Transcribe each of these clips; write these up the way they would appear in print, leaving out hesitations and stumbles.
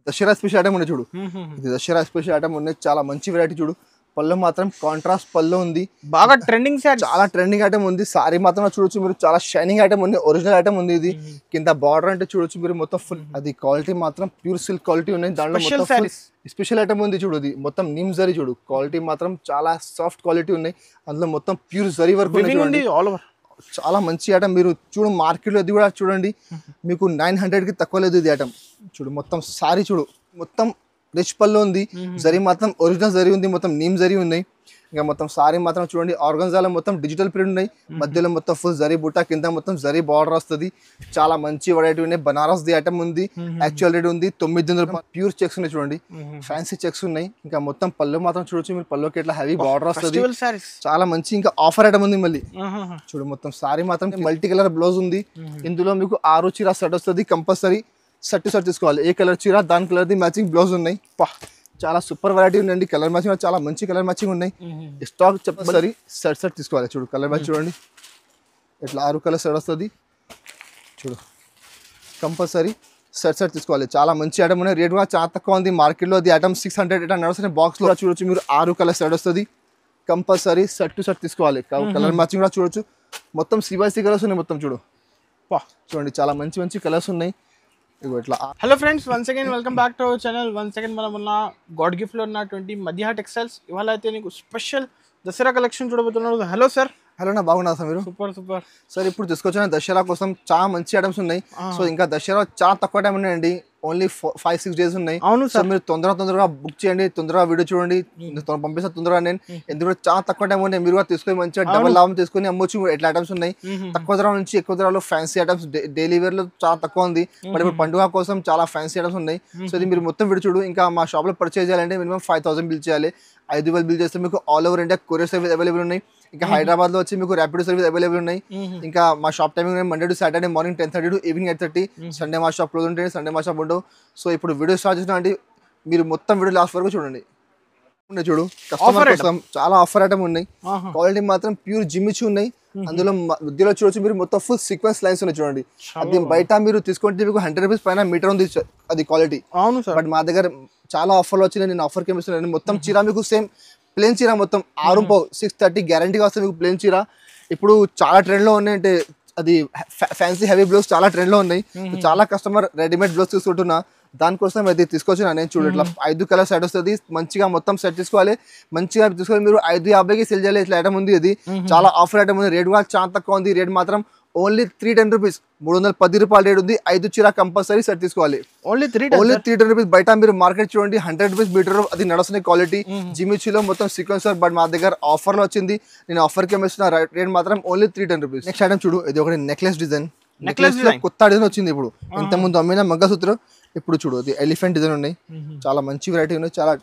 Dasara special item ఉన్నాయి చూడు. ఇది దసరా స్పెషల్ ఐటమ్ ఉన్నాయి, చాలా మంచి వెరైటీ చూడు. పళ్ళు మాత్రం కాంట్రాస్ట్ పళ్ళు ఉంది, బాగా ట్రెండింగ్ సార్, చాలా ట్రెండింగ్ ఐటమ్ ఉంది. సారీ మాత్రం చూడొచ్చు మీరు, చాలా షైనింగ్ ఐటమ్ ఉంది, ఒరిజినల్ ఐటమ్ ఉంది. ఇది కింద బార్డర్ అంటే చూడొచ్చు మీరు, మొత్తం ఫుల్ అది క్వాలిటీ మాత్రం ప్యూర్ సిల్క్ క్వాలిటీ ఉన్నాయి. దాంట్లో మొత్తం స్పెషల్ ఐటమ్ ఉంది చూడు. ఇది మొత్తం నిమ్ జరీ చూడు, క్వాలిటీ మాత్రం చాలా సాఫ్ట్ క్వాలిటీ ఉన్నాయి. అందులో మొత్తం ప్యూర్ జరీ వర్క్ ఉంది, చాలా మంచి ఐటమ్. మీరు చూడు మార్కెట్లో ఇది కూడా చూడండి, మీకు 900కి తక్కువ లేదు ఇది ఐటమ్. చూడు మొత్తం సారీ చూడు, మొత్తం రిచ్ పళ్ళు ఉంది, జరీ మాత్రం ఒరిజినల్ జరీ ఉంది, మొత్తం నీమ్ జరీ ఉన్నాయి. ఇంకా మొత్తం సారీ మాత్రం చూడండి, ఆర్గన్జాలో మొత్తం డిజిటల్ ప్రింట్ ఉన్నాయి, మధ్యలో మొత్తం ఫుల్ జరీ బుట్ట, కింద మొత్తం జరీ బార్డర్ వస్తుంది. చాలా మంచి వెరైటీ ఉన్నాయి. బనారస్ ది ఐటమ్ ఉంది, యాక్చువల్ రేట్ ఉంది 900 రూపాయలు. ప్యూర్ చెక్స్ ఉన్నాయి చూడండి, ఫ్యాన్సీ చెక్స్ ఉన్నాయి. ఇంకా మొత్తం పళ్ళు మాత్రం చూడొచ్చు మీరు, పళ్ళుకి ఇట్లా హెవీ బార్డర్ వస్తుంది, చాలా మంచి. ఇంకా ఆఫర్ ఐటమ్ ఉంది మళ్ళీ చూడు. మొత్తం సారీ మాత్రం మల్టీ కలర్ బ్లౌజ్ ఉంది. ఇందులో మీకు 6 చీర సెట్ వస్తుంది, కంపల్సరీ సెట్ తీసుకోవాలి. ఏ కలర్ చీర దాని కలర్ ది మ్యాచింగ్ బ్లౌజ్ ఉన్నాయి. చాలా సూపర్ వెరైటీ ఉందండి, కలర్ మ్యాచింగ్ చాలా మంచి కలర్ మ్యాచింగ్ ఉన్నాయి. స్టాక్ చెప్పసరి సెట్ తీసుకోవాలి. చూడు కలర్ మ్యాచ్ చూడండి, ఇట్లా 6 కలర్ సెట్ వస్తుంది చూడు, కంపల్సరీ సెట్ తీసుకోవాలి. చాలా మంచి ఐటమ్ ఉన్నాయి, రేట్ కూడా చాలా తక్కువ ఉంది మార్కెట్లో. అది ఐటమ్ 600 ఇట్లా నడుస్తున్న బాక్స్లో చూడొచ్చు మీరు, 6 కలర్ సెట్ వస్తుంది, కంపల్సరీ సెట్ తీసుకోవాలి. కలర్ మ్యాచింగ్ కూడా చూడొచ్చు, మొత్తం CYC కలర్స్ ఉన్నాయి మొత్తం చూడు. చూడండి చాలా మంచి మంచి కలర్స్ ఉన్నాయి. Hello friends, once again welcome back to our channel. Once again మనం ఉన్న గాడ్ గిఫ్ట్ లో ఉన్నటువంటి మధ్య టెక్స్టైల్స్ ఇవాళ అయితే నీకు స్పెషల్ దసరా కలెక్షన్ చూడబోతున్నాడు. Hello sir. హలో నా, బాగున్నా సార్ మీరు? Super sir. ఇప్పుడు తీసుకొచ్చిన దసరా కోసం చాలా మంచి ఐటమ్స్ ఉన్నాయి. సో ఇంకా దసరా చాలా తక్కువ టైం ఉన్నాయండి, ఓన్లీ 5-6 days ఉన్నాయి. అవును సార్, మీరు తొందరగా బుక్ చేయండి, తొందరగా వీడియో చూడండి, పంపిస్తే తొందరగా. నేను ఎందుకంటే చాలా తక్కువ టైం ఉన్నాయి, మీరు కూడా తీసుకొని మంచిగా డబల్ లాభం తీసుకొని అమ్మొచ్చు. ఎట్లా ఐటమ్స్ ఉన్నాయి, తక్కువ ధర నుంచి ఎక్కువ ధరలో ఫ్యాన్సీ ఐటమ్స్, డైలీ వేర్ లో చాలా తక్కువ ఉంది. బట్ ఇప్పుడు పండుగ కోసం చాలా ఫ్యాన్సీ ఐటమ్స్ ఉన్నాయి. సో ఇది మీరు మొత్తం వీడియో చూడు. ఇంకా మా షాప్ లో పర్చేజ్ చేయాలంటే మినిమం 5000 బిల్ చేయాలి. 5000 బిల్ చేస్తే మీకు all over India courier service available ఉన్నాయి. ఇంకా హైదరాబాద్ లో వచ్చి మీకు ర్యాపిడో సర్వీస్ అవైలబుల్ ఉన్నాయి. ఇంకా మా shop timing Monday to Saturday morning 10:30 to evening 8:30. Sunday మా షాప్ క్లోజ్ ఉంటుంది, సండే మా షాప్ ఉండవు. సో ఇప్పుడు వీడియో స్టార్ట్ చేసిన అండి, మీరు మొత్తం వీడియో లాస్ట్ వరకు చూడండి. చూడు కస్టమర్ కోసం చాలా ఆఫర్ ఐటమ్ ఉన్నాయి, క్వాలిటీ మాత్రం ప్యూర్ జిమ్మిచ్చి ఉన్నాయి. అందులో మధ్యలో చూడొచ్చు మీరు, మొత్తం ఫుల్ సీక్వెన్స్ లైన్స్ ఉన్నాయి చూడండి. అది బయట మీరు తీసుకుంటే మీకు 100 రూపీస్ పైన మీటర్ ఉంది అది క్వాలిటీ. బట్ మా దగ్గర చాలా ఆఫర్లు వచ్చినాయి, నేను ఆఫర్కి ఏమిస్తున్నాను. మొత్తం చీర మీకు సేమ్ ప్లేన్ చీర, మొత్తం 6:30 గ్యారంటీగా వస్తుంది మీకు ప్లేన్ చీర. ఇప్పుడు చాలా ట్రెండ్లో ఉన్నాయి, అంటే అది ఫ్యాన్సీ హెవీ బ్లౌజ్ చాలా ట్రెండ్లో ఉన్నాయి. చాలా కస్టమర్ రెడీమేడ్ బ్లౌజ్ తీసుకుంటున్నా, దానికోసం అది తీసుకొచ్చిన నేను. చూడు ఇట్లా 5 కలర్ సెట్ వస్తుంది, మంచిగా మొత్తం సెట్ తీసుకోవాలి, మంచిగా తీసుకోవాలి. మీరు 550కి సెల్ చేయాలి. ఇట్లా ఐటమ్ ఉంది, ఇది చాలా ఆఫర్ ఐటమ్ ఉంది. రేట్ కూడా చాలా తక్కువ ఉంది, రేట్ మాత్రం ఓన్లీ 310 రూపీస్, 310 రూపాయలు రేట్ ఉంది. 5 చీర కంపల్సరీ సెట్ తీసుకోవాలి, ఓన్లీ 310 రూపీస్. బయట మీరు మార్కెట్ చూడండి 100 రూపీస్ మీటర్, అది నడుస్తున్న క్వాలిటీ జిమ్మిచ్చిలో మొత్తం సీక్వెన్సర్. బట్ మా దగ్గర ఆఫర్లో వచ్చింది, నేను ఆఫర్కి ఏమిస్తున్నా. రేట్ మాత్రం ఓన్లీ 310 రూపీస్. నెక్స్ట్ ఐటమ్ చూడు, ఇది ఒకటి నెక్లెస్ డిజైన్. నెక్లెస్ కొత్త డిజైన్ వచ్చింది ఇప్పుడు. ఇంత ముందు అమ్మిన మంగళసూత్రం, ఇప్పుడు చూడు అది ఎలిఫెంట్ డిజైన్ ఉన్నాయి. చాలా మంచి వెరైటీ ఉన్నాయి, చాలా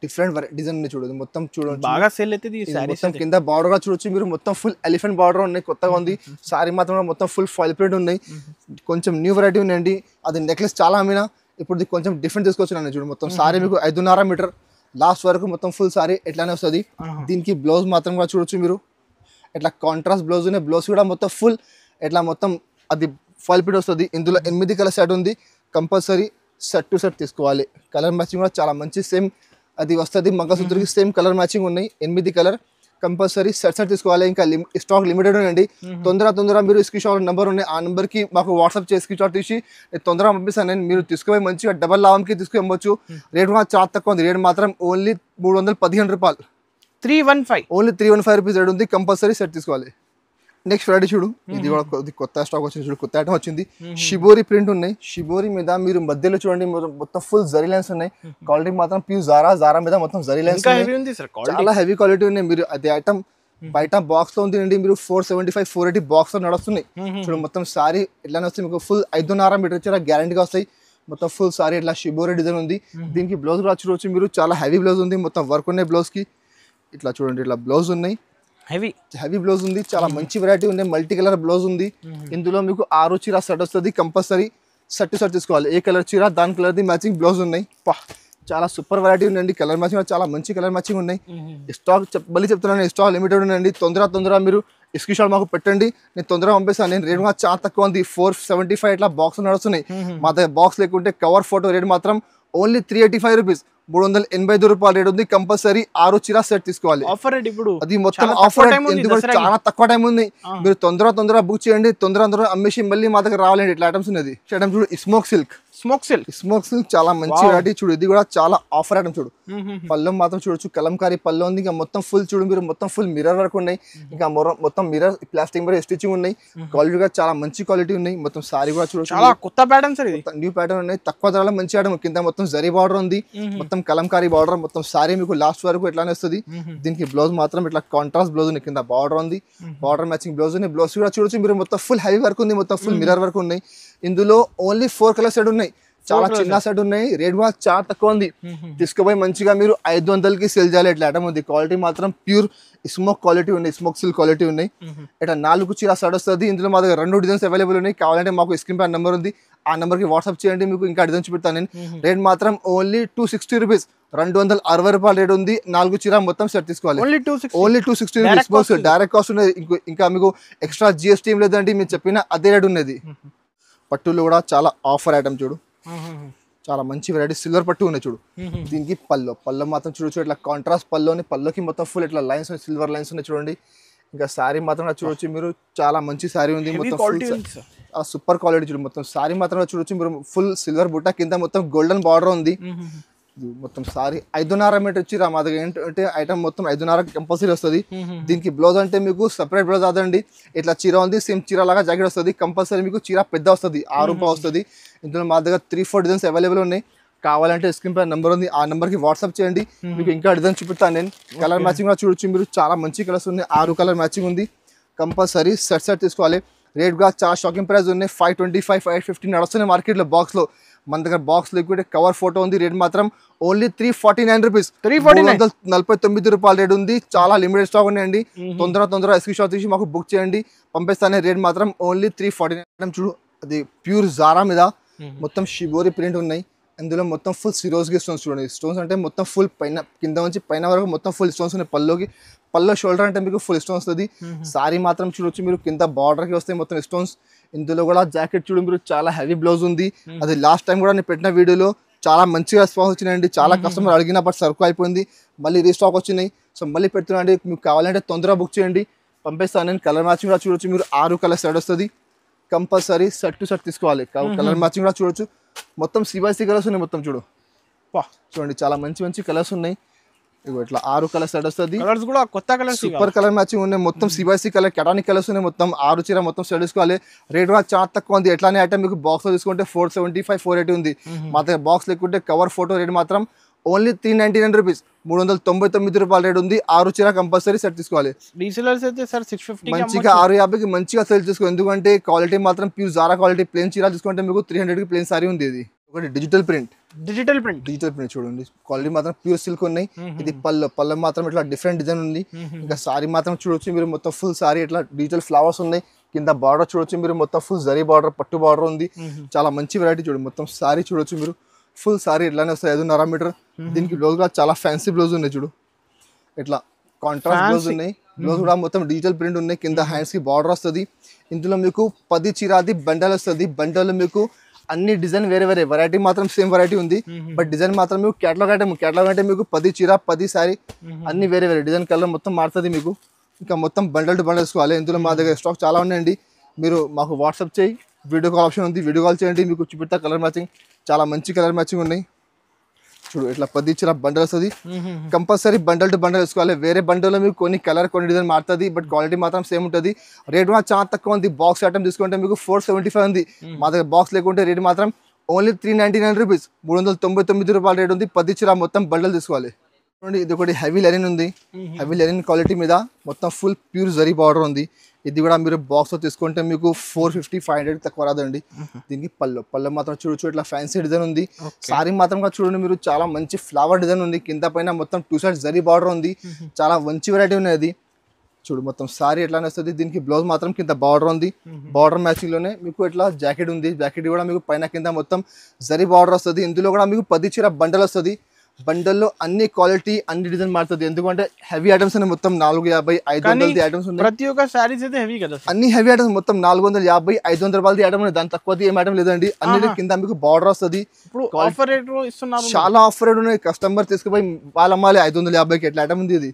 డిఫరెంట్ డిజైన్ ఉన్నాయి. చూడు మొత్తం చూడండి, బాగా సేల్ అవుతుంది. మొత్తం కింద బార్డర్ గా చూడొచ్చు మీరు, మొత్తం ఫుల్ ఎలిఫెంట్ బార్డర్ ఉన్నాయి, కొత్తగా ఉంది. సారీ మాత్రం మొత్తం ఫుల్ ఫాయిల్ ప్రింట్ ఉన్నాయి, కొంచెం న్యూ వెరైటీ ఉన్నాయండి. అది నెక్లెస్ చాలా అమ్మినా, ఇప్పుడు కొంచెం డిఫరెంట్ తీసుకొచ్చిన. చూడు మొత్తం సారీ మీకు 5.5 మీటర్ లాస్ట్ వరకు మొత్తం ఫుల్ సారీ ఎట్లానే వస్తుంది. దీనికి బ్లౌజ్ మాత్రం కూడా చూడొచ్చు మీరు, ఇట్లా కాంట్రాస్ట్ బ్లౌజ్ ఉన్నాయి. బ్లౌజ్ కూడా మొత్తం ఫుల్ ఇట్లా మొత్తం అది ఫాయిల్ ప్రింట్ వస్తుంది. ఇందులో 8 కలర్ సెట్ ఉంది, కంపల్సరీ సెట్ టు సెట్ తీసుకోవాలి. కలర్ మ్యాచింగ్ కూడా చాలా మంచి సేమ్ అది వస్తుంది. మంగళసూత్రకి సేమ్ కలర్ మ్యాచింగ్ ఉన్నాయి, 8 కలర్ కంపల్సరీ సెట్ తీసుకోవాలి. ఇంకా స్టాక్ లిమిటెడ్ ఉండండి, తొందరగా మీరు స్క్రీన్ షాట్ నెంబర్ ఉన్నాయి, ఆ నెంబర్కి మాకు వాట్సాప్ చేసి స్క్రీన్ షాట్ తీసి తొందరగా పంపిస్తాను నేను. మీరు తీసుకుపోయి మంచిగా డబల్ లాభంకి తీసుకుని అమ్మొచ్చు. రేట్ కూడా చాలా తక్కువ ఉంది, రేట్ మాత్రం ఓన్లీ 315 రూపాయలు, 315 ఓన్లీ 315 రూపీస్ రేట్ ఉంది, కంపల్సరీ సెట్ తీసుకోవాలి. నెక్స్ట్ వెరైటీ చూడు, ఇది కూడా కొత్త స్టాక్ వచ్చింది చూడు, కొత్త ఐటమ్ వచ్చింది. షిబోరి ప్రింట్ ఉన్నాయి, షిబోరి మీద మీరు మధ్యలో చూడండి మొత్తం ఫుల్ జరీ లైన్స్ ఉన్నాయి. క్వాలిటీ మాత్రం ప్యూర్ జారా మీద మొత్తం జరీ లైన్స్ చాలా హెవీ క్వాలిటీ ఉన్నాయి. మీరు అది ఐటమ్ బయట బాక్స్ లో ఉంది, మీరు 475 480 బాక్స్ లో నడుస్తున్నాయి. చూడు మొత్తం సారీ ఇట్లానే వస్తాయి మీకు, ఫుల్ 5.5 మీటర్ చీర గ్యారంటీగా వస్తాయి. మొత్తం ఫుల్ సారీ ఇట్లా షిబోరి డిజైన్ ఉంది. దీనికి బ్లౌజ్ కూడా చూడవచ్చు మీరు, చాలా హెవీ బ్లౌజ్ ఉంది, మొత్తం వర్క్ ఉన్నాయి బ్లౌజ్ కి. ఇట్లా చూడండి ఇట్లా బ్లౌజ్ ఉన్నాయి, హెవీ బ్లౌజ్ ఉంది, చాలా మంచి వెరైటీ ఉంది. మల్టీ కలర్ బ్లౌజ్ ఉంది. ఇందులో మీకు 6 చీర సెట్ వస్తుంది, కంపల్సరీ సెట్ తీసుకోవాలి. ఏ కలర్ చీర దాని కలర్ ది మ్యాచింగ్ బ్లౌజ్ ఉన్నాయి. చాలా సూపర్ వెరైటీ ఉందండి, కలర్ మ్యాచింగ్ చాలా మంచి కలర్ మ్యాచింగ్ ఉన్నాయి. స్టాక్ మళ్ళీ చెప్తున్నాను, స్టాక్ లిమిటెడ్ ఉందండి. తొందరగా మీరు స్క్రీన్ షాట్ మాకు పెట్టండి, నేను తొందరగా పంపిస్తాను. నేను రేట్ చాలా తక్కువ ఉంది, 475 ఇట్లా బాక్స్ నడుస్తున్నాయి. మా దగ్గర బాక్స్ లేకుంటే కవర్ ఫోటో రేట్ మాత్రం ఓన్లీ 385 రూపీస్, 385 రూపాయల రేట్ ఉంది. కంపల్సరీ 6 చీర సెట్ తీసుకోవాలి. ఆఫర్ రేట్ ఇప్పుడు అది మొత్తం ఆఫర్ ఎందుకంటే చాలా తక్కువ టైం ఉంది. మీరు తొందరగా బుక్ చేయండి, తొందరగా అమ్మేసి మళ్ళీ మా దగ్గర రావాలండి. ఇట్లా ఐటమ్స్ ఉన్నది. ఐటమ్ చూడు, స్మోక్ సిల్క్ చాలా మంచి వెరైటీ. చూడు ఇది కూడా చాలా ఆఫర్ ఐటమ్. చూడు పళ్ళం మాత్రం చూడొచ్చు, కలంకారీ పళ్ళు ఉంది. ఇంకా మొత్తం ఫుల్ చూడు మీరు, మొత్తం ఫుల్ మిర్రర్ వర్క్ ఉన్నాయి. ఇంకా మొత్తం మిర్రర్ ప్లాస్టిక్ మిర్రర్ స్టిచింగ్ ఉన్నాయి. క్వాలిటీ కూడా చాలా మంచి క్వాలిటీ ఉన్నాయి. మొత్తం సారీ కూడా చూడొచ్చు, చాలా కొత్త ప్యాటర్న్స్, న్యూ ప్యాటర్న్ ఉన్నాయి. తక్కువ ధరలో మంచి ఐటమ్. కింద మొత్తం జరీ బార్డర్ ఉంది, మొత్తం కలంకారీ బార్డర్. మొత్తం సారీ మీకు లాస్ట్ వరకు ఎట్లానే వస్తుంది. దీనికి బ్లౌజ్ మాత్రం ఇట్లా కాంట్రాస్ట్ బ్లౌజ్ ఉంది. కింద బార్డర్ ఉంది, బార్డర్ మ్యాచింగ్ బ్లౌజ్ ఉంది. బ్లౌజ్ కూడా చూడొచ్చు మీరు, మొత్తం ఫుల్ హెవీ వర్క్ ఉంది, మొత్తం ఫుల్ మిర్రర్ వర్క్ ఉన్నాయి. ఇందులో ఓన్లీ 4 కలర్ సెట్ ఉన్నాయి. చాలా చిన్న సెట్ ఉన్నాయి. రేట్ కూడా చాలా తక్కువ ఉంది. తీసుకుపోయి మంచిగా మీరు 500కి సేల్ చేయాలి. ఇట్లా ఐటమ్ ఉంది. క్వాలిటీ మాత్రం ప్యూర్ స్మోక్ క్వాలిటీ ఉన్నాయి, స్మోక్ సిల్క్ క్వాలిటీ ఉన్నాయి. ఇట్లా 4 చీర సెట్ వస్తుంది. ఇందులో మా దగ్గర 2 డిజైన్స్ అవైలబుల్ ఉన్నాయి. కావాలంటే మాకు స్క్రీన్ పై నెంబర్ ఉంది, ఆ నెంబర్కి వాట్సాప్ చేయండి. మీకు ఇంకా డిజైన్ చూపిస్తాను నేను. రేట్ మాత్రం ఓన్లీ 260 రూపీస్, 260 రూపాయల రేట్ ఉంది. 4 చీర మొత్తం సెట్ తీసుకోవాలి. ఓన్లీ 260 రూపీస్ డైరెక్ట్ కాస్ట్ ఉన్నది. ఇంకా మీకు ఎక్స్ట్రా జిఎస్టీ ఏం లేదండి. మీరు చెప్పిన అదే రేట్ ఉన్నది. పట్టులు కూడా చాలా ఆఫర్ ఐటమ్. చూడు చాలా మంచి వెరైటీ సిల్వర్ పట్టు ఉన్నాయి. చూడు దీనికి పళ్ళు మాత్రం చూడొచ్చు, ఇట్లా కాంట్రాస్ట్ పళ్ళుకి మొత్తం ఫుల్ ఇట్లా లైన్స్ ఉన్నాయి, సిల్వర్ లైన్స్ ఉన్నాయి. చూడండి ఇంకా శారీ మాత్రం చూడొచ్చు మీరు, చాలా మంచి శారీ ఉంది. మొత్తం సూపర్ క్వాలిటీ. చూడు మొత్తం శారీ మాత్రం చూడొచ్చు మీరు, ఫుల్ సిల్వర్ బుట్ట, కింద మొత్తం గోల్డెన్ బార్డర్ ఉంది. మొత్తం సారీ 5.5 మీటర్ వచ్చి మా దగ్గర ఏంటంటే ఐటమ్ మొత్తం 5.5 కంపల్సరీ వస్తుంది. దీనికి బ్లౌజ్ అంటే మీకు సపరేట్ బ్లౌజ్ అదండి. ఇట్లా చీర ఉంది, సేమ్ చీర లాగా జాకెట్ వస్తుంది. కంపల్సరీ మీకు చీర పెద్ద వస్తుంది, 6 రూపాయలు వస్తుంది. ఇందులో మా దగ్గర 3-4 డిజైన్స్ అవైలబుల్ ఉన్నాయి. కావాలంటే స్క్రీన్ పై నెంబర్ ఉంది, ఆ నెంబర్కి వాట్సాప్ చేయండి. మీకు ఇంకా డిజైన్ చూపిస్తాను నేను. కలర్ మ్యాచింగ్ కూడా చూడొచ్చు మీరు, చాలా మంచి కలర్స్ ఉన్నాయి. 6 కలర్ మ్యాచింగ్ ఉంది. కంపల్సరీ సెట్ తీసుకోవాలి. రేట్ కూడా చాలా షాకింగ్ ప్రైస్ ఉన్నాయి. 525, 550 నడుస్తున్నాయి మార్కెట్లో బాక్స్లో. మన దగ్గర బాక్స్ లిక్విడ్ కవర్ ఫోటో ఉంది. రేట్ మాత్రం ఓన్లీ 349 రూపీస్, 349 రూపాయల రేట్ ఉంది. చాలా లిమిటెడ్ స్టాక్ ఉన్నాయండి. తొందరగా స్క్రీన్ షాట్ తీసి మాకు బుక్ చేయండి, పంపిస్తానే. రేట్ మాత్రం ఓన్లీ 349. చూడు అది ప్యూర్ జారా మీద మొత్తం షిబోరి ప్రింట్ ఉన్నాయి. అందులో మొత్తం ఫుల్ సిరోజ్కి స్టోన్స్. చూడండి స్టోన్స్ అంటే మొత్తం ఫుల్ పైన కింద నుంచి పైన వరకు మొత్తం ఫుల్ స్టోన్స్ ఉన్నాయి. పళ్ళు షోల్డర్ అంటే మీకు ఫుల్ స్టోన్స్ వస్తుంది. సారీ మాత్రం చూడొచ్చు మీరు, కింద బార్డర్కి వస్తాయి మొత్తం స్టోన్స్. ఇందులో కూడా జాకెట్ చూడు మీరు, చాలా హెవీ బ్లౌజ్ ఉంది. అది లాస్ట్ టైం కూడా నేను పెట్టిన వీడియోలో చాలా మంచిగా రెస్పాన్స్ వచ్చినాయండి. చాలా కస్టమర్ అడిగిన బట్ సరుకు అయిపోయింది, మళ్ళీ రీస్టాక్ వచ్చినాయి. సో మళ్ళీ పెడుతున్నాండి. మీకు కావాలంటే తొందరగా బుక్ చేయండి, పంపిస్తాను నేను. కలర్ మ్యాచింగ్ కూడా చూడొచ్చు మీరు, 6 కలర్ సెట్ వస్తుంది. కంపల్సరీ సెట్ టు సెట్ తీసుకోవాలి. కలర్ మ్యాచింగ్ కూడా చూడొచ్చు. మొత్తం CYC కలర్స్ ఉన్నాయి. మొత్తం చూడండి చాలా మంచి కలర్స్ ఉన్నాయి. ఇగో ఇట్లా 6 కలర్ సెట్ వస్తుంది. కలర్స్ కూడా కొత్త కలర్స్, సూపర్ కలర్ మ్యాచింగ్ ఉన్నాయి. మొత్తం CYC కలర్ కెటానిక్ కలర్స్ ఉన్నాయి. మొత్తం 6 చీర మొత్తం సెట్ తీసుకోవాలి. రేట్ కూడా చాలా తక్కువ ఉంది. ఎట్లానే ఐటమ్ మీకు బాక్స్ లో తీసుకుంటే 475, 480 ఉంది. మా దగ్గర బాక్స్ లేకుంటే కవర్ ఫోటో రేట్ మాత్రం ఓన్లీ 399 రూపీస్, 399 రూపాయల రేట్ ఉంది. 6 చీర కంపల్సరీ సెట్ తీసుకోవాలి. రీసేలర్స్ అయితే సార్ 650 మంచిగా 650కి మంచిగా సెల్ చేసుకోవాలి. ఎందుకంటే క్వాలిటీ మాత్రం ప్యూర్ జారా క్వాలిటీ. ప్లేన్ చీర తీసుకుంటే మీకు 300కి ప్లేన్ సారీ ఉంది. ఇది ఒకటి డిజిటల్ ప్రింట్ చూడండి. క్వాలిటీ మాత్రం ప్యూర్ సిల్క్ ఉన్నాయి. ఇది పళ్ళు మాత్రం ఇట్లా డిఫరెంట్ డిజైన్ ఉంది. ఇంకా సారీ మాత్రం చూడొచ్చు మీరు, మొత్తం ఫుల్ సారీ ఇట్లా డిజిటల్ ఫ్లవర్స్ ఉన్నాయి. కింద బార్డర్ చూడొచ్చు మీరు, మొత్తం ఫుల్ జరీ బార్డర్, పట్టు బార్డర్ ఉంది. చాలా మంచి వెరైటీ. చూడండి మొత్తం సారీ చూడొచ్చు మీరు, ఫుల్ సారీ ఇట్లానే వస్తాయి. 5.5 మీటర్. దీనికి బ్లౌజ్ కూడా చాలా ఫ్యాన్సీ బ్లౌజ్ ఉన్నాయి. చూడు ఇట్లా కాంట్రాస్ట్ బ్లౌజ్ ఉన్నాయి. బ్లౌజ్ కూడా మొత్తం డిజిటల్ ప్రింట్ ఉన్నాయి. కింద హ్యాండ్స్ కి బార్డర్ వస్తుంది. ఇందులో మీకు 10 చీరాది బండల్ వస్తుంది. బండల్ మీకు అన్ని డిజైన్ వేరే వెరైటీ మాత్రం సేమ్ వెరైటీ ఉంది. బట్ డిజైన్ మాత్రం మీకు కేటలాగ్ అంటే మీకు 10 చీర 10 సారీ అన్ని వేరే డిజైన్ కలర్ మొత్తం మారుతుంది మీకు. ఇంకా మొత్తం బండల్ టు బండల్ వేసుకోవాలి. ఇందులో మా దగ్గర స్టాక్ చాలా ఉన్నాయండి. మీరు మాకు వాట్సాప్ చేయి, వీడియో కాల్ ఆప్షన్ ఉంది, వీడియో కాల్ చేయండి. మీకు చూపిస్తా కలర్ మ్యాచింగ్, చాలా మంచి కలర్ మ్యాచింగ్ ఉన్నాయి. చూడు ఇట్లా 10 చీర బండల్ వస్తుంది. కంపల్సరీ బండల్ టు బండల్ వేసుకోవాలి. వేరే బండల్లో మీకు కొన్ని కలర్ కొన్ని డిజైన్ మారుతుంది, బట్ క్వాలిటీ మాత్రం సేమ్ ఉంటుంది. రేట్ కూడా చాలా తక్కువ ఉంది. బాక్స్ ఐటమ్ తీసుకుంటే మీకు 475 ఉంది. మా దగ్గర బాక్స్ లేకుంటే రేట్ మాత్రం ఓన్లీ 399 రూపీస్, 399 రూపాయల రేట్ ఉంది. 10 చీర మొత్తం బండల్ తీసుకోవాలి. చూడండి ఇది ఒకటి హెవీ లెనిన్ ఉంది. హెవీ లెనిన్ క్వాలిటీ మీద మొత్తం ఫుల్ ప్యూర్ జరీ బార్డర్ ఉంది. ఇది కూడా మీరు బాక్స్ లో తీసుకుంటే మీకు 450, 500 తక్కువ రాదండి. దీనికి పళ్ళు మాత్రం చూడొచ్చు ఇట్లా ఫ్యాన్సీ డిజైన్ ఉంది. సారీ మాత్రం చూడండి మీరు, చాలా మంచి ఫ్లవర్ డిజైన్ ఉంది. కింద పైన మొత్తం 2 సైడ్స్ జరీ బార్డర్ ఉంది. చాలా మంచి వెరైటీ ఉన్నది. చూడు మొత్తం సారీ ఎట్లానే వస్తుంది. దీనికి బ్లౌజ్ మాత్రం కింద బార్డర్ ఉంది. బార్డర్ మ్యాచింగ్ లోనే మీకు ఇట్లా జాకెట్ ఉంది. జాకెట్ కూడా మీకు పైన కింద మొత్తం జరీ బార్డర్ వస్తుంది. ఇందులో కూడా మీకు 10 చీర బండల్ వస్తుంది. బండల్లో అన్ని క్వాలిటీ అన్ని డిజైన్ మారుతుంది. ఎందుకంటే హెవీ ఐటమ్స్ అనే మొత్తం 450 500 ఐటమ్స్ ఉన్నాయి. ప్రతి ఒక్క సారీస్ అయితే హెవీ కదా, అన్ని హెవీ ఐటమ్స్ మొత్తం 450 500 రూపాయలది ఐటమ్ ఉన్నాయి. దాని తక్కువది ఏం ఐటమ్ లేదండి. అన్ని కింద మీకు బార్డర్ వస్తుంది. ఇప్పుడు ఆఫర్ రేట్ ఇస్తున్నారు, చాలా ఆఫర్ రేట్ ఉన్నాయి. కస్టమర్ తీసుకుపోయి వాళ్ళ అమ్మాలి 550కి ఎట్లా ఐటమ్ ఉంది ఇది.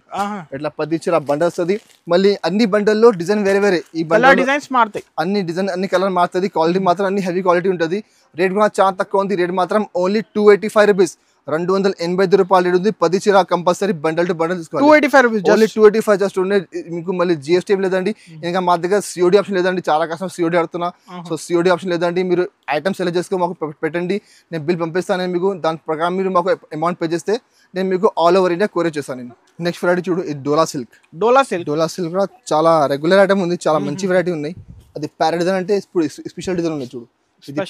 ఎట్లా 10 ఇచ్చిన బండల్ వస్తుంది. మళ్ళీ అన్ని బండల్లో డిజైన్ వేరే వేరే, ఈ బండల్ డిజైన్స్ మారుతాయి, అన్ని డిజైన్ అన్ని కలర్ మారుతుంది. క్వాలిటీ మాత్రం అన్ని హెవీ క్వాలిటీ ఉంటుంది. రేట్ కూడా చాలా తక్కువ ఉంది. రేట్ మాత్రం ఓన్లీ 285 రూపీస్, 285 రూపాయలు రేట్ ఉంది. 10 చీర కంపల్సరీ బండల్ టు బండల్ తీసుకోవాలి. 285 రూపీస్, ఓన్లీ 285 జస్ట్ ఉన్నాయి. మీకు మళ్ళీ జిఎస్టీ ఏం లేదండి. ఇంకా మా దగ్గర సిఓడి ఆప్షన్ లేదండి. చాలా కష్టం సిఓడి ఆడుతున్నా. సో సిఓడి ఆప్షన్ లేదండి. మీరు ఐటమ్ సెలెక్ట్ చేసుకుని మాకు పెట్టండి, నేను బిల్ పంపిస్తాను. మీకు దాని ప్రకారం మీరు మాకు అమౌంట్ పే చేస్తే నేను మీకు ఆల్ ఓవర్ ఇండియా కొరియర్ చేస్తాను. నేను నెక్స్ట్ వెరైటీ చూడు, ఇది డోలా సిల్క్. డోలా సిల్క్ కూడా చాలా రెగ్యులర్ ఐటమ్ ఉంది. చాలా మంచి వెరైటీ ఉన్నాయి. అది ప్యారెట్ డిజైన్ అంటే ఇప్పుడు స్పెషల్ డిజైన్ ఉన్నాయి చూడు. ఇది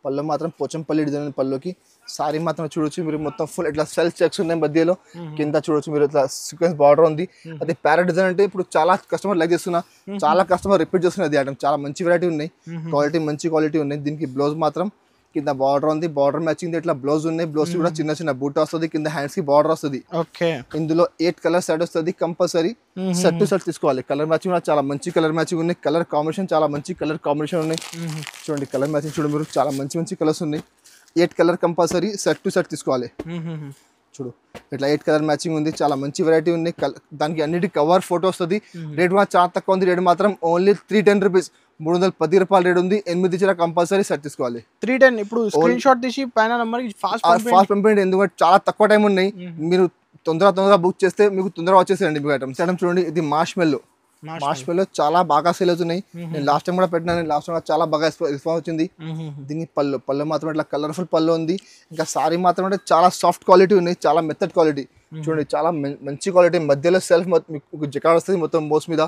పళ్ళు మాత్రం పోచంపల్లి డిజైన్ పళ్ళుకి. సారీ మాత్రం చూడొచ్చు మీరు, మొత్తం ఫుల్ ఇట్లా సెల్ఫ్ చెక్స్ ఉన్నాయి మధ్యలో. కింద చూడొచ్చు మీరు ఇట్లా సీక్వెన్స్ బార్డర్ ఉంది. అదే ప్యారెట్ డిజైన్ అంటే ఇప్పుడు చాలా కస్టమర్ లైక్ చేస్తున్నా, చాలా కస్టమర్ రిపీట్ చేస్తున్నారు. ఐటమ్ చాలా మంచి వెరైటీ ఉన్నాయి, క్వాలిటీ మంచి క్వాలిటీ ఉన్నాయి. దీనికి బ్లౌజ్ మాత్రం కింద బార్డర్ ఉంది, బార్డర్ మ్యాచింగ్ ఇట్లా బ్లౌజ్ ఉన్నాయి. బ్లౌజ్ కూడా చిన్న చిన్న బూట వస్తుంది, కింద హ్యాండ్స్ కి బార్డర్ వస్తుంది. ఇందులో 8 కలర్ సెట్ వస్తుంది. కంపల్సరీ సెట్ టు సెట్ తీసుకోవాలి. కలర్ మ్యాచింగ్ కూడా చాలా మంచి కలర్ మ్యాచింగ్ ఉన్నాయి. కలర్ కాంబినేషన్ చాలా మంచి కలర్ కాంబినేషన్ ఉన్నాయి. చూడండి కలర్ మ్యాచింగ్ చూడండి మీరు, చాలా మంచి మంచి కలర్స్ ఉన్నాయి. 8 colour compulsory set to set తీసుకోవాలి. చూడు ఇట్లా 8 కలర్ మ్యాచింగ్ ఉంది. చాలా మంచి వెరైటీ ఉంది. దానికి అన్నిటి కవర్ ఫోటో వస్తుంది. రేట్ కూడా చాలా తక్కువ ఉంది. రేట్ మాత్రం ఓన్లీ 310 రూపీస్, 310 రూపాయలు రేట్ ఉంది. 8 చీర కంపల్సరీ సెట్ తీసుకోవాలి. 310. ఇప్పుడు స్క్రీన్ షాట్ తీసి పైన నంబర్ ఫాస్ట్ పంపండి. ఎందుకంటే చాలా తక్కువ టైం ఉన్నాయి. మీరు తొందరగా బుక్ చేస్తే మీకు తొందరగా వచ్చేసేయండి మీకు ఐటమ్స్. చూడండి ఇది మార్ష్ మెల్లో చాలా బాగా సేల్ అవుతున్నాయి. నేను లాస్ట్ టైం కూడా పెట్టినాను. లాస్ట్ టైం చాలా బాగా రెస్పాన్స్ వచ్చింది. దీని పళ్ళు మాత్రం ఇట్లా కలర్ఫుల్ పళ్ళు ఉంది. ఇంకా సారీ మాత్రం అంటే చాలా సాఫ్ట్ క్వాలిటీ ఉన్నాయి, చాలా మెత్తడ్ క్వాలిటీ. చూడండి చాలా మంచి క్వాలిటీ. మధ్యలో సెల్ఫ్ మీకు జకాడ్ వస్తుంది మొత్తం మోస్ మీద.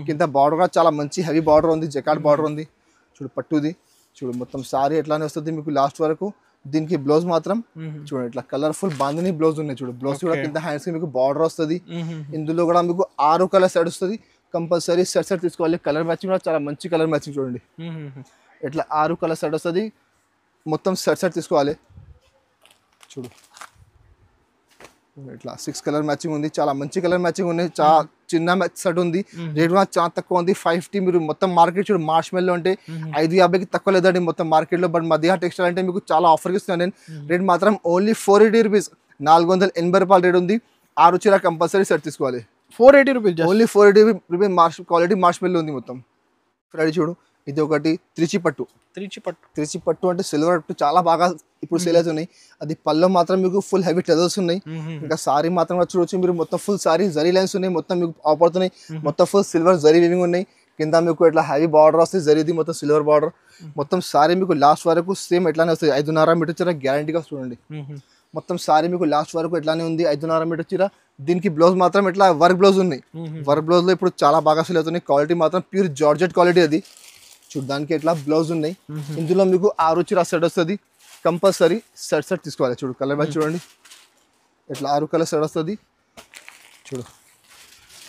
కింద బార్డర్ కూడా చాలా మంచి హెవీ బార్డర్ ఉంది, జకాడ్ బార్డర్ ఉంది. చూడు పట్టుది చూడు, మొత్తం సారీ ఎట్లానే వస్తుంది మీకు లాస్ట్ వరకు. దీనికి బ్లౌజ్ మాత్రం చూడండి ఇట్లా కలర్ఫుల్ బాందిని బ్లౌజ్ ఉన్నాయి. చూడు బ్లౌజ్ కూడా కింద హ్యాండ్స్ కి మీకు బార్డర్ వస్తుంది. ఇందులో కూడా మీకు 6 కలర్ సెట్ వస్తుంది. కంపల్సరీ సెట్ తీసుకోవాలి. కలర్ మ్యాచింగ్ కూడా చాలా మంచి కలర్ మ్యాచింగ్ చూడండి. ఇట్లా 6 కలర్ సెట్ వస్తుంది. మొత్తం సెట్ తీసుకోవాలి. చూడు ఇట్లా 6 కలర్ మ్యాచింగ్ ఉంది. చాలా మంచి కలర్ మ్యాచింగ్ ఉన్నాయి. చాలా చిన్న సెట్ ఉంది. రేట్ కూడా చాలా తక్కువ ఉంది. 550. మీరు మొత్తం మార్కెట్ చూడు మార్ష్ మెల్లో అంటే 550కి తక్కువ లేదండి మొత్తం మార్కెట్ లో. బట్ మధ్య టెక్స్టైల్ అంటే మీకు చాలా ఆఫర్ ఇస్తున్నాను నేను. రేట్ మాత్రం ఓన్లీ 480 రూపీస్, 480 రూపాయలు రేట్ ఉంది. 6 చీర కంపల్సరీ సెట్ తీసుకోవాలి. 480 rupees, only 480 rupees. Marsh quality Marsh మెల్లో ఉంది మొత్తం. రెడీ చూడు, ఇది ఒకటి త్రిచి పట్టు అంటే సిల్వర్ పట్టు చాలా బాగా ఇప్పుడు సేల్ అవుతున్నాయి. అది పళ్ళు మాత్రం మీకు ఫుల్ హెవీ ట్రెజర్స్ ఉన్నాయి. ఇంకా సారీ మాత్రం చూడొచ్చు మీరు, మొత్తం ఫుల్ సారీ జరీ లైన్స్ ఉన్నాయి. మొత్తం మీకు ఆపడుతున్నాయి. మొత్తం ఫుల్ సిల్వర్ జరీ వీవింగ్ ఉన్నాయి. కింద మీకు ఇట్లా హెవీ బార్డర్ వస్తుంది. జరీది మొత్తం సిల్వర్ బార్డర్. మొత్తం సారీ మీకు లాస్ట్ వరకు సేమ్ ఎట్లానే వస్తుంది. 5.5 మీటర్ చీర గ్యారంటీగా చూడండి. మొత్తం సారీ మీకు లాస్ట్ వరకు ఎట్లానే ఉంది. 5.5 మీటర్ చీర. దీనికి బ్లౌజ్ మాత్రం ఇట్లా వర్క్ బ్లౌజ్ ఉన్నాయి. వర్క్ బ్లౌజ్ లో ఇప్పుడు చాలా బాగా సేల్ అవుతున్నాయి. క్వాలిటీ మాత్రం ప్యూర్ జార్జెట్ క్వాలిటీ. అది చూడడానికి ఇట్లా బ్లౌజ్ ఉన్నాయి. ఇందులో మీకు 6 చీర సెట్ వస్తుంది. కంపల్సరీ సెట్ తీసుకోవాలి. చూడు కలర్ మ్యాచ్ చూడండి, ఇట్లా 6 కలర్ సెట్ వస్తుంది. చూడు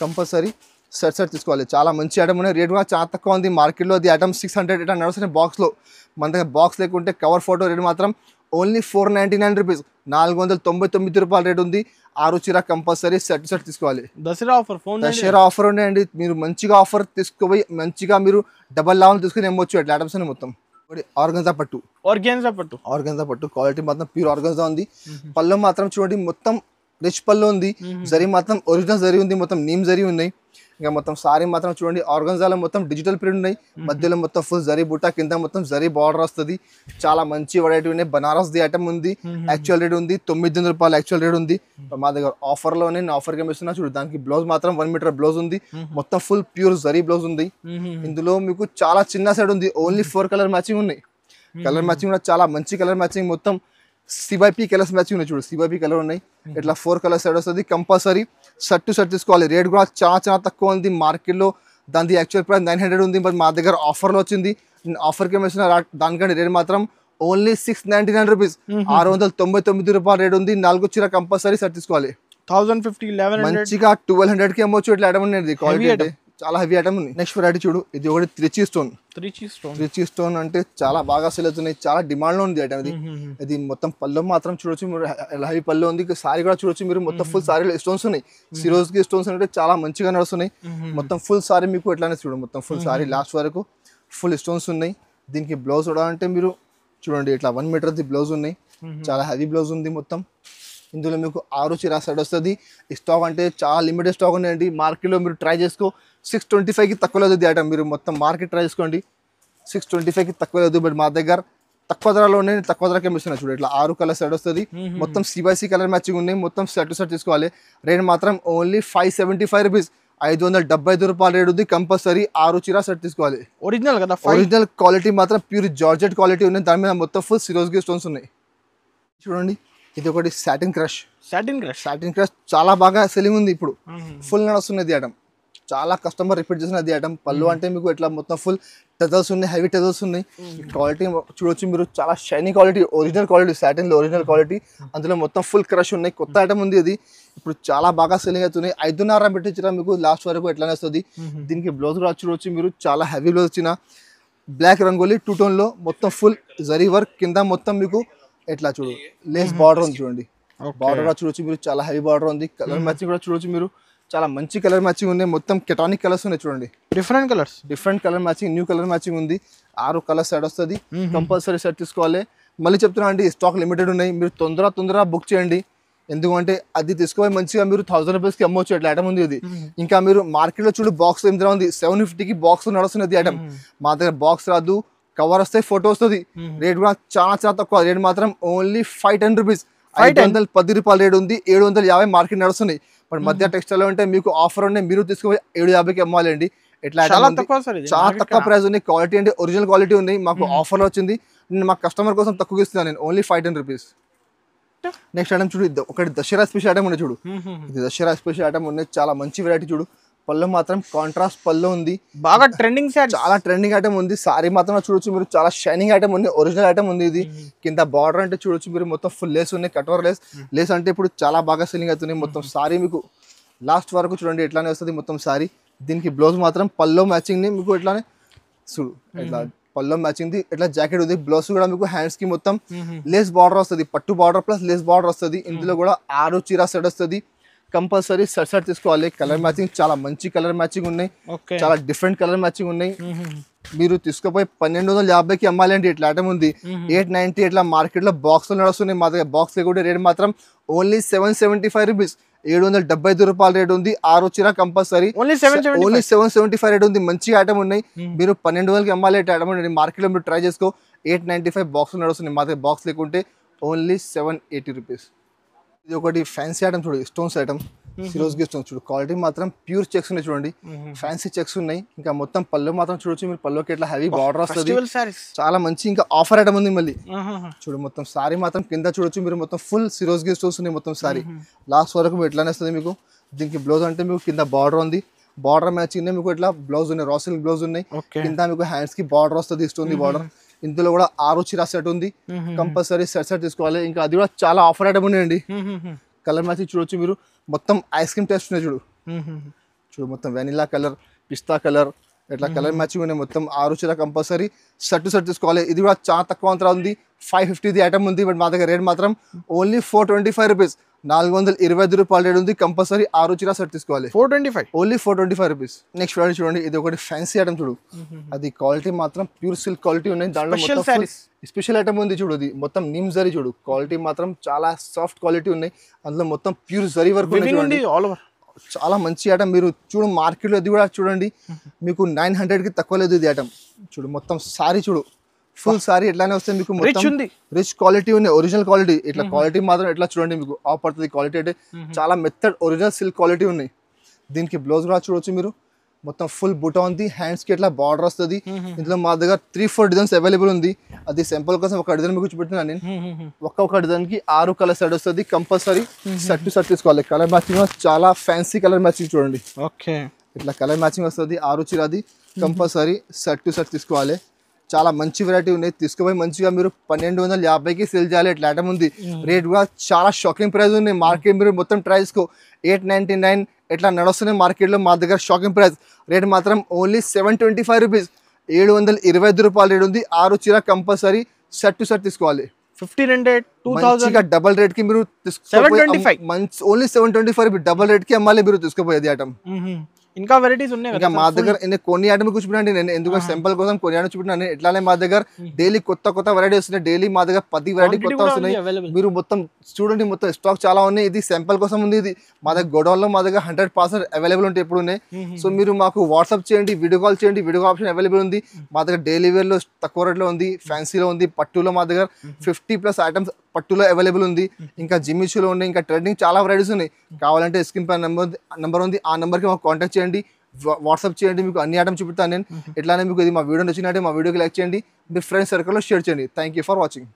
కంపల్సరీ సెట్ తీసుకోవాలి. చాలా మంచి ఐటమ్ ఉన్నాయి. రేట్ కూడా చాలా తక్కువ ఉంది మార్కెట్లో. అది ఐటమ్ 600 ఇట్లా నడుస్తున్నాయి బాక్స్లో. మన దగ్గర బాక్స్ లేకుంటే కవర్ ఫోటో రేట్ మాత్రం ఓన్లీ 499 రూపీస్, 499 రూపాయలు రేట్ ఉంది. 6 చీర కంపల్సరీ సెట్ తీసుకోవాలి. దసరా ఆఫర్ ఉన్నాయండి. మీరు మంచిగా ఆఫర్ తీసుకుపోయి మంచిగా మీరు డబల్ లాభం తీసుకుని ఏమొచ్చు అట్లా ఐటమ్స్ అని. మొత్తం ఆర్గన్జా పట్టు క్వాలిటీ మాత్రం ప్యూర్ ఆర్గన్జా ఉంది. పళ్ళు మాత్రం చూడండి మొత్తం రిచ్ పళ్ళు ఉంది. జరీ మాత్రం ఒరిజినల్ జరీ ఉంది. మొత్తం నీమ్ జరీ ఉన్నాయి. ఇంకా మొత్తం సారీ మాత్రం చూడండి ఆర్గన్జాలో మొత్తం డిజిటల్ ప్రింట్ ఉన్నాయి. మధ్యలో మొత్తం ఫుల్ జరీ బుట్ట, కింద మొత్తం జరీ బార్డర్ వస్తుంది. చాలా మంచి వెరైటీ ఉన్నాయి. బనారస్ ది ఐటమ్ ఉంది. యాక్చువల్ రేట్ ఉంది 900 రూపాయలు యాక్చువల్ రేట్ ఉంది. మా దగ్గర ఆఫర్లోనే నేను ఆఫర్ గా ఇస్తున్నా. చూడు దానికి బ్లౌజ్ మాత్రం 1 మీటర్ బ్లౌజ్ ఉంది. మొత్తం ఫుల్ ప్యూర్ జరీ బ్లౌజ్ ఉంది. ఇందులో మీకు చాలా చిన్న సెట్ ఉంది. ఓన్లీ 4 కలర్ మ్యాచింగ్ ఉన్నాయి. కలర్ మ్యాచింగ్ కూడా చాలా మంచి కలర్ మ్యాచింగ్. మొత్తం సివైపీ కలర్స్ మ్యాచింగ్ ఉన్నాయి. చూడు సివైపీ కలర్ ఉన్నాయి. ఇట్లా 4 కలర్ సెట్ వస్తుంది. కంపల్సరీ సెట్ తీసుకోవాలి. రేట్ కూడా చాలా తక్కువ ఉంది మార్కెట్లో. దాని యాక్చువల్ ప్రైస్ 900 ఉంది. బట్ మా దగ్గర ఆఫర్లో వచ్చింది. ఆఫర్కి వేసిన దానికంటే రేట్ మాత్రం ఓన్లీ 699 రూపీస్, 699 రూపాయలు రేట్ ఉంది. 4 చీర కంపల్సరీ సెట్ తీసుకోవాలి. 1050 1100 మంచిగా 1200కి అమ్మొచ్చు. ఇట్లా ఐటమ్ అనేది క్వాలిటీ చాలా హెవీ ఐటమ్ ఉంది. నెక్స్ట్ వెరైటీ చూడు, ఇది ఒకటి త్రిచీ స్టోన్. త్రిచీ స్టోన్ అంటే చాలా బాగా సేల్ అవుతున్నాయి, చాలా డిమాండ్ లో ఉంది ఐటమ్ ఇది. ఇది మొత్తం పళ్ళు మాత్రం చూడొచ్చు మీరు, హెవీ పళ్ళు ఉంది. సారీ కూడా చూడొచ్చు మీరు, మొత్తం ఫుల్ సారీ స్టోన్స్ ఉన్నాయి. సిరోజ్ కి స్టోన్స్ అంటే చాలా మంచిగా నడుస్తున్నాయి. మొత్తం ఫుల్ సారీ మీకు ఎట్లానే చూడు, మొత్తం ఫుల్ సారీ లాస్ట్ వరకు ఫుల్ స్టోన్స్ ఉన్నాయి. దీనికి బ్లౌజ్ కూడా అంటే మీరు చూడండి, ఇట్లా 1 మీటర్ బ్లౌజ్ ఉన్నాయి, చాలా హెవీ బ్లౌజ్ ఉంది. మొత్తం ఇందులో మీకు 6 చీర సెట్ వస్తుంది. ఈ స్టాక్ అంటే చాలా లిమిటెడ్ స్టాక్ ఉన్నాయండి. మార్కెట్లో మీరు ట్రై చేసుకో, 625కి తక్కువ లేదు ఇది ఐటమ్. మీరు మొత్తం మార్కెట్ ట్రై చేసుకోండి, 625కి తక్కువ లేదు. బట్ మా దగ్గర తక్కువ ధరలో ఉన్నాయి, తక్కువ ధరకే ఇస్తున్నాను. చూడు ఇట్లా 6 కలర్ సెట్ వస్తుంది. మొత్తం CYC కలర్ మ్యాచింగ్ ఉన్నాయి. మొత్తం సెట్ టు సెట్ తీసుకోవాలి. రేట్ మాత్రం ఓన్లీ 575 రూపీస్, 575 రూపాయలు రేట్ ఉంది. కంపల్సరీ 6 చీర సెట్ తీసుకోవాలి. ఒరిజినల్ కదా, ఒరిజినల్ క్వాలిటీ మాత్రం ప్యూర్ జార్జెట్ క్వాలిటీ ఉన్నాయి. దాని మీద మొత్తం ఫుల్ సిరోజ్కి స్టోన్స్ ఉన్నాయి. చూడండి, ఇది ఒకటి సాటిన్ క్రష్. సాటిన్ క్రష్ చాలా బాగా సెల్లింగ్ ఉంది ఇప్పుడు, ఫుల్ నడుస్తున్నది ఐటమ్. చాలా కస్టమర్ రిపీట్ చేసినది ఐటమ్. పళ్ళు అంటే మీకు ఇట్లా మొత్తం ఫుల్ టెజల్స్ ఉన్నాయి, హెవీ టెజల్స్ ఉన్నాయి. క్వాలిటీ చూడొచ్చు మీరు, చాలా shiny quality, original quality, satin లో ఒరిజినల్ క్వాలిటీ. అందులో మొత్తం ఫుల్ క్రష్ ఉన్నాయి. కొత్త ఐటమ్ ఉంది ఇది, ఇప్పుడు చాలా బాగా సెల్లింగ్ అవుతున్నాయి. 5.5 పెట్టించిన మీకు లాస్ట్ వరకు ఎట్లానే వస్తుంది. దీనికి బ్లౌజ్ కూడా చూడొచ్చు మీరు, చాలా హెవీ బ్లౌజ్ వచ్చిన బ్లాక్ రంగోలీ 2 టోన్ లో మొత్తం ఫుల్ జరీ వర్క్. కింద మొత్తం మీకు ఎట్లా చూడు లేస్ బార్డర్ ఉంది. చూడండి బార్డర్ కూడా చూడొచ్చు మీరు, చాలా హెవీ బార్డర్ ఉంది. కలర్ మ్యాచింగ్ కూడా చూడొచ్చు మీరు, చాలా మంచి కలర్ మ్యాచింగ్ ఉన్నాయి. మొత్తం కెటానిక్ కలర్స్ ఉన్నాయి. చూడండి different colour matching, new colour matching ఉంది. 6 కలర్ సెట్ వస్తుంది. కంపల్సరీ సెట్ తీసుకోవాలి. మళ్ళీ చెప్తున్నా అండి, స్టాక్ లిమిటెడ్ ఉన్నాయి. మీరు తొందరగా బుక్ చేయండి. ఎందుకంటే అది తీసుకోవాలి మంచిగా మీరు 1000 రూపీస్కి అమ్మవచ్చు. ఎట్లా ఐటమ్ ఉంది ఇది. ఇంకా మీరు మార్కెట్లో చూడు బాక్స్ ఎంత ఉంది, 750కి బాక్స్ నడుస్తున్నది ఐటమ్. మా దగ్గర బాక్స్ రాదు, కవర్ వస్తాయి, ఫోటో వస్తుంది. రేట్ కూడా చాలా తక్కువ. రేట్ మాత్రం ఓన్లీ 510 రూపీస్, 510 రూపాయలు రేట్ ఉంది. 750 మార్కెట్ నడుస్తున్నాయి. బట్ మధ్య టెక్స్టైల్ అంటే మీకు ఆఫర్ ఉన్నాయి, మీరు తీసుకుపోయి 750కి అమ్మాలండి. ఎట్లా చాలా తక్కువ ప్రైస్ ఉంది. క్వాలిటీ అంటే ఒరిజినల్ క్వాలిటీ ఉన్నాయి. మాకు ఆఫర్ వచ్చింది, నేను మా కస్టమర్ కోసం తక్కువ ఇస్తున్నాను నేను, ఓన్లీ 510 రూపీస్. నెక్స్ట్ ఐటమ్ చూడు, ఒకటి దసరా స్పెషల్ ఐటమ్ ఉన్నాయి. చూడు ఇది దసరా స్పెషల్ ఐటమ్ ఉన్నాయి, చాలా మంచి వెరైటీ. చూడు పళ్ళు మాత్రం కాంట్రాస్ట్ పళ్ళు ఉంది, బాగా ట్రెండింగ్, చాలా ట్రెండింగ్ ఐటమ్ ఉంది. సారీ మాత్రం చూడొచ్చు మీరు, చాలా షైనింగ్ ఐటమ్ ఉంది, ఒరిజినల్ ఐటమ్ ఉంది ఇది. కింద బార్డర్ అంటే చూడొచ్చు మీరు, మొత్తం ఫుల్ లేస్ ఉన్నాయి, కట్వర్ లేస్. లేస్ అంటే ఇప్పుడు చాలా బాగా సెల్లింగ్ అవుతుంది. మొత్తం సారీ మీకు లాస్ట్ వరకు చూడండి ఎట్లానే వస్తుంది మొత్తం సారీ. దీనికి బ్లౌజ్ మాత్రం పల్లో మ్యాచింగ్ ని మీకు ఎట్లానే చూడు, ఇట్లా పల్లో మ్యాచింగ్ ది ఇట్లా జాకెట్ ఉంది. బ్లౌజ్ కూడా మీకు హ్యాండ్స్ కి మొత్తం లేస్ బార్డర్ వస్తుంది, పట్టు బార్డర్ ప్లస్ లేస్ బార్డర్ వస్తుంది. ఇందులో కూడా 6 చీర సెట్ వస్తుంది. కంపల్సరీ సెట్ తీసుకోవాలి. కలర్ మ్యాచింగ్ చాలా మంచి కలర్ మ్యాచింగ్ ఉన్నాయి, చాలా డిఫరెంట్ కలర్ మ్యాచింగ్ ఉన్నాయి. మీరు తీసుకుపోయి 1250కి అమ్మాలంటే ఇట్లా ఐటమ్ ఉంది. 890 ఇట్లా మార్కెట్ లో బాక్స్ లో నడుస్తున్నాయి. మా దగ్గర బాక్స్ కూడా రేట్ మాత్రం ఓన్లీ 775 రూపీస్, 775 రూపాయల రేట్ ఉంది. 6 చీర కంపల్సరీ ఓన్లీ 775 రేట్ ఉంది. మంచి ఐటమ్ ఉన్నాయి. మీరు 1200కి అమ్మాలి ఐటమ్ ఉంది. మార్కెట్ లో మీరు ట్రై చేసుకో. 895 బాక్స్ నడుస్తున్నాయి. మా దగ్గర బాక్స్ లేకుంటే ఓన్లీ 780 రూపీస్. ఇది ఒకటి ఫ్యాన్సీ ఐటమ్ చూడు, స్టోన్స్ ఐటమ్, సిరోజ్కి స్టోన్స్. చూడు క్వాలిటీ మాత్రం ప్యూర్ చెక్స్ ఉన్నాయి. చూడండి ఫ్యాన్సీ చెక్స్ ఉన్నాయి. ఇంకా మొత్తం పళ్ళు మాత్రం చూడొచ్చు మీరు, పళ్ళుకి ఇట్లా హెవీ బార్డర్ వస్తుంది, చాలా మంచి. ఇంకా ఆఫర్ ఐటమ్ ఉంది మళ్ళీ. చూడు మొత్తం సారీ మాత్రం కింద చూడొచ్చు మీరు, మొత్తం ఫుల్ సిరోజ్కి స్టోన్స్ ఉన్నాయి. మొత్తం సారీ లాస్ట్ వరకు ఎట్లానే వస్తుంది మీకు. దీనికి బ్లౌజ్ అంటే మీకు కింద బార్డర్ ఉంది, బార్డర్ మ్యాచింగ్ మీకు ఇట్లా బ్లౌజ్ ఉన్నాయి, రా సిల్క్ బ్లౌజ్ ఉన్నాయి. కింద మీకు హ్యాండ్స్ కి బార్డర్ వస్తుంది, ఇస్తుంది బార్డర్. ఇందులో కూడా 6 చీర సెట్ ఉంది. కంపల్సరీ సెట్ తీసుకోవాలి. ఇంకా అది కూడా చాలా ఆఫర్ ఐటమ్ ఉన్నాయండి. కలర్ మ్యాచింగ్ చూడొచ్చు మీరు, మొత్తం ఐస్ క్రీమ్ టేస్ట్ ఉన్నాయి. చూడు మొత్తం వెనిలా కలర్, పిస్తా కలర్, ఇట్లా కలర్ మ్యాచింగ్ ఉన్నాయి. మొత్తం 6 చీర కంపల్సరీ సెట్ తీసుకోవాలి. ఇది కూడా చాలా తక్కువ అంతరా ఉంది, 550 ఐటమ్ ఉంది. బట్ మా దగ్గర రేట్ మాత్రం ఓన్లీ 425 రూపీస్, 425 రూపాయల రేట్ ఉంది. కంపల్సరీ 6 చీర సెట్ తీసుకోవాలి. 425, ఓన్లీ 425 రూపీస్. నెక్స్ట్ చూడండి, ఇది ఒకటి ఫ్యాన్సీ ఐటమ్. చూడు అది క్వాలిటీ మాత్రం ప్యూర్ సిల్క్ క్వాలిటీ ఉన్నాయి. దాంట్లో స్పెషల్ ఐటమ్ ఉంది. చూడు ఇది మొత్తం నిమ్ జరీ. చూడు క్వాలిటీ మాత్రం చాలా సాఫ్ట్ క్వాలిటీ ఉన్నాయి. అందులో మొత్తం ప్యూర్ జరీ వర్క్ ఉంది. చాలా మంచి ఐటమ్. మీరు చూడు మార్కెట్లో ఇది కూడా చూడండి మీకు 900కి తక్కువ లేదు ఇది ఐటమ్. చూడు మొత్తం సారీ చూడు, ఫుల్ సారీ ఎట్లానే వస్తుంది మీకు. మొత్తం రిచ్ క్వాలిటీ ఉన్నాయి, ఒరిజినల్ క్వాలిటీ. ఇట్లా క్వాలిటీ మాత్రం ఎట్లా చూడండి మీకు ఆఫ్ పడుతుంది. క్వాలిటీ అంటే చాలా మెథడ్ ఒరిజినల్ సిల్క్ క్వాలిటీ ఉన్నాయి. దీనికి బ్లౌజ్ కూడా చూడొచ్చు మీరు, మొత్తం ఫుల్ బుటా ఉంది. హ్యాండ్స్ కి ఇట్లా బార్డర్ వస్తుంది. ఇందులో మా దగ్గర 3-4 డిజైన్స్ అవైలబుల్ ఉంది. అది సింపుల్ కోసం ఒక డిజైన్ మీకు చూపెడుతున్నాను నేను. ఒక్కొక్క డిజైన్ కి 6 కలర్ సెట్ వస్తుంది. కంపల్సరీ సెట్ తీసుకోవాలి. కలర్ మ్యాచింగ్ చాలా ఫ్యాన్సీ కలర్ మ్యాచింగ్ చూడండి. ఇట్లా కలర్ మ్యాచింగ్ వస్తుంది. 6 చీరది కంపల్సరీ సెట్ తీసుకోవాలి. చాలా మంచి వెరైటీ ఉన్నాయి, తీసుకుపోయి మంచిగా మీరు 1250కి సేల్ చేయాలి. ఇట్లా ఐటమ్ ఉంది. రేట్ కూడా చాలా షాకింగ్ ప్రైస్ ఉంది. మార్కెట్ మీరు మొత్తం ట్రై చేసుకో, 899 ఇట్లా నడుస్తున్నాయి మార్కెట్లో. మా దగ్గర షాకింగ్ ప్రైస్ రేట్ మాత్రం ఓన్లీ 725 రూపీస్, 725 రూపాయలు రేట్ ఉంది. 6 చీర కంపల్సరీ సెట్ టు సెట్ తీసుకోవాలి. 1500 2000 డబల్ రేట్ కి మీరు 725 ఓన్లీ 725 డబల్ రేట్ కి అమ్మాలి మీరు తీసుకోపోయేది ఐటమ్. ఇంకా వెరైటీస్ ఉన్నాయి ఇంకా మా దగ్గర కొన్ని ఐటమ్ చూపించండి నేను, ఎందుకంటే సింపుల్ కోసం కొన్ని ఐటమ్ చూపించాను. ఇట్లానే మా దగ్గర డైలీ కొత్త వెరైటీ వస్తున్నాయి. డైలీ మా దగ్గర 10 వెరైటీ కొత్త వస్తున్నాయి. మీరు మొత్తం చూడండి, మొత్తం స్టాక్ చాలా ఉన్నాయి. ఇది సింపుల్ కోసం ఉంది. ఇది మా దగ్గర గోడౌన్ లో మా దగ్గర 100% అవైలబుల్ ఉంటాయి, ఎప్పుడు ఉన్నాయి. సో మీరు మాకు వాట్సాప్ చేయండి, వీడియో కాల్ చేయండి. వీడియో కాల్ ఆప్షన్ అవైలబుల్ ఉంది. మా దగ్గర డైలీ వేర్ లో తక్కువ రేట్ లో ఉంది, ఫ్యాన్సీలో ఉంది, పట్టులో మా దగ్గర 50+ ఐటమ్స్ పట్టులో అవైలబుల్ ఉంది. ఇంకా జిమ్మిచ్చులో ఉన్నాయి, ఇంకా ట్రెండింగ్ చాలా వెరైటీస్ ఉన్నాయి. కావాలంటే స్క్రీన్ పై నెంబర్ ఉంది, ఆ నెంబర్కి మాకు కాంటాక్ట్ చేయండి, వాట్సాప్ చేయండి. మీకు అన్ని ఐటమ్ చూపిస్తాను నేను. ఇట్లానే మీకు ఇది మా వీడియో నచ్చినట్టే మా వీడియోకి లైక్ చేయండి, మీ ఫ్రెండ్స్ సర్కిల్లో షేర్ చేయండి. Thank you for watching.